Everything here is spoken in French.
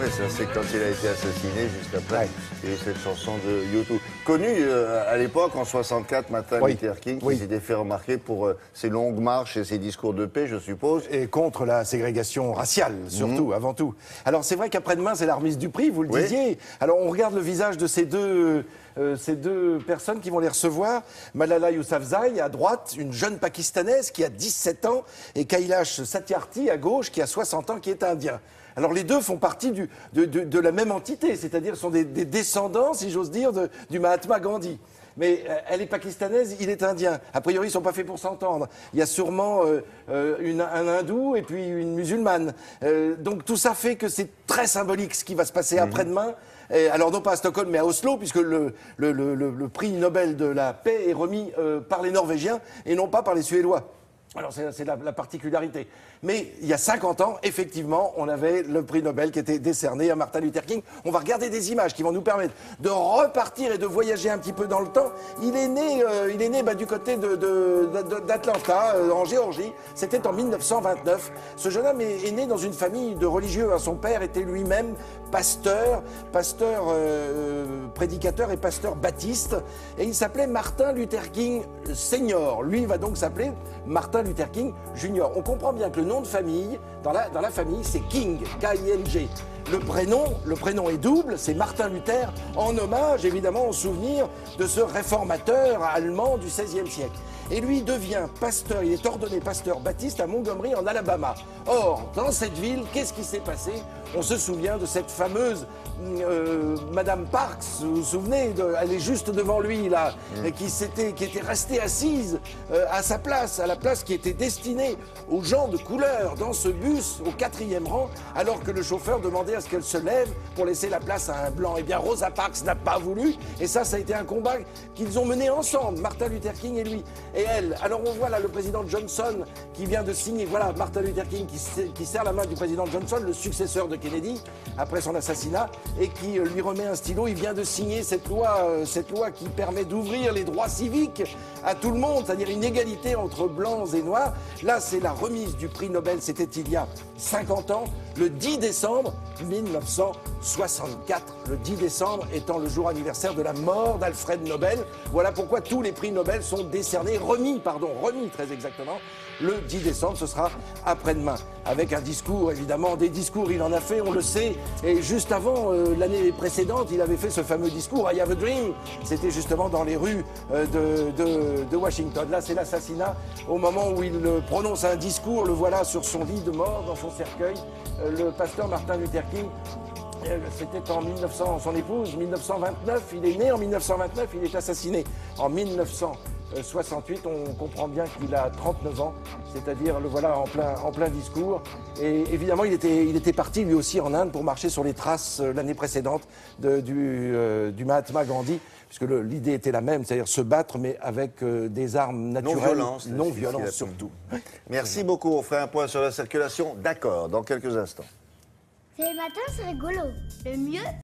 Oui, ça c'est quand il a été assassiné, juste après. Il y a eu cette chanson de YouTube. Connue à l'époque, en 64, Martin Luther King, qui s'était fait remarquer pour ses longues marches et ses discours de paix, je suppose. Et contre la ségrégation raciale, surtout, avant tout. Alors c'est vrai qu'après-demain, c'est la remise du prix, vous le disiez. Alors on regarde le visage de ces deux personnes qui vont les recevoir. Malala Yousafzai, à droite, une jeune Pakistanaise qui a 17 ans, et Kailash Satyarthi, à gauche, qui a 60 ans, qui est indien. Alors les deux font partie de la même entité, c'est-à-dire sont des descendants, si j'ose dire, du Mahatma Gandhi. Mais elle est pakistanaise, il est indien. A priori, ils ne sont pas faits pour s'entendre. Il y a sûrement un hindou et puis une musulmane. Donc tout ça fait que c'est très symbolique ce qui va se passer après-demain. Alors non pas à Stockholm, mais à Oslo, puisque le prix Nobel de la paix est remis par les Norvégiens et non pas par les Suédois. Alors c'est la particularité. Mais il y a 50 ans, effectivement, on avait le prix Nobel qui était décerné à Martin Luther King. On va regarder des images qui vont nous permettre de repartir et de voyager un petit peu dans le temps. Il est né du côté d'Atlanta, en Géorgie. C'était en 1929. Ce jeune homme est né dans une famille de religieux. Son père était lui-même pasteur, prédicateur et pasteur baptiste. Et il s'appelait Martin Luther King Senior. Lui, il va donc s'appeler Martin Luther King Junior. On comprend bien que le nom de famille, dans la famille, c'est King, K-I-N-G. Le prénom est double, c'est Martin Luther, en hommage, évidemment, au souvenir de ce réformateur allemand du XVIe siècle. Et lui devient pasteur, il est ordonné pasteur baptiste à Montgomery, en Alabama. Or, dans cette ville, qu'est-ce qui s'est passé? On se souvient de cette fameuse Madame Parks, vous vous souvenez, elle est juste devant lui, là, qui était restée assise à sa place, à la place qui était destinée aux gens de couleur dans ce bus au 4e rang, alors que le chauffeur demandait à ce qu'elle se lève pour laisser la place à un blanc. Eh bien, Rosa Parks n'a pas voulu, et ça a été un combat qu'ils ont mené ensemble, Martin Luther King et lui. Et elle, alors on voit là le président Johnson qui vient de signer, voilà, Martin Luther King qui serre la main du président Johnson, le successeur de Kennedy, après son assassinat, et qui lui remet un stylo. Il vient de signer cette loi qui permet d'ouvrir les droits civiques à tout le monde, c'est-à-dire une égalité entre blancs et noirs. Là, c'est la remise du prix Nobel, c'était il y a 50 ans, le 10 décembre 1964. Le 10 décembre étant le jour anniversaire de la mort d'Alfred Nobel. Voilà pourquoi tous les prix Nobel sont décernés, remis très exactement, le 10 décembre, ce sera après-demain. Avec un discours, évidemment, des discours, il en a fait, on le sait. Et juste avant, l'année précédente, il avait fait ce fameux discours, I Have a Dream. C'était justement dans les rues de Washington. Là, c'est l'assassinat. Au moment où il prononce un discours, le voilà sur son lit de mort, dans son cercueil, le pasteur Martin Luther King. C'était en 1900, son épouse, 1929, il est né en 1929, il est assassiné en 1968, on comprend bien qu'il a 39 ans, c'est-à-dire le voilà en plein discours. Et évidemment, il était parti lui aussi en Inde pour marcher sur les traces l'année précédente du Mahatma Gandhi, puisque l'idée était la même, c'est-à-dire se battre, mais avec des armes naturelles, non violence surtout. Merci beaucoup, on fait un point sur la circulation. D'accord, dans quelques instants. C'est le matin, c'est rigolo. Le mieux,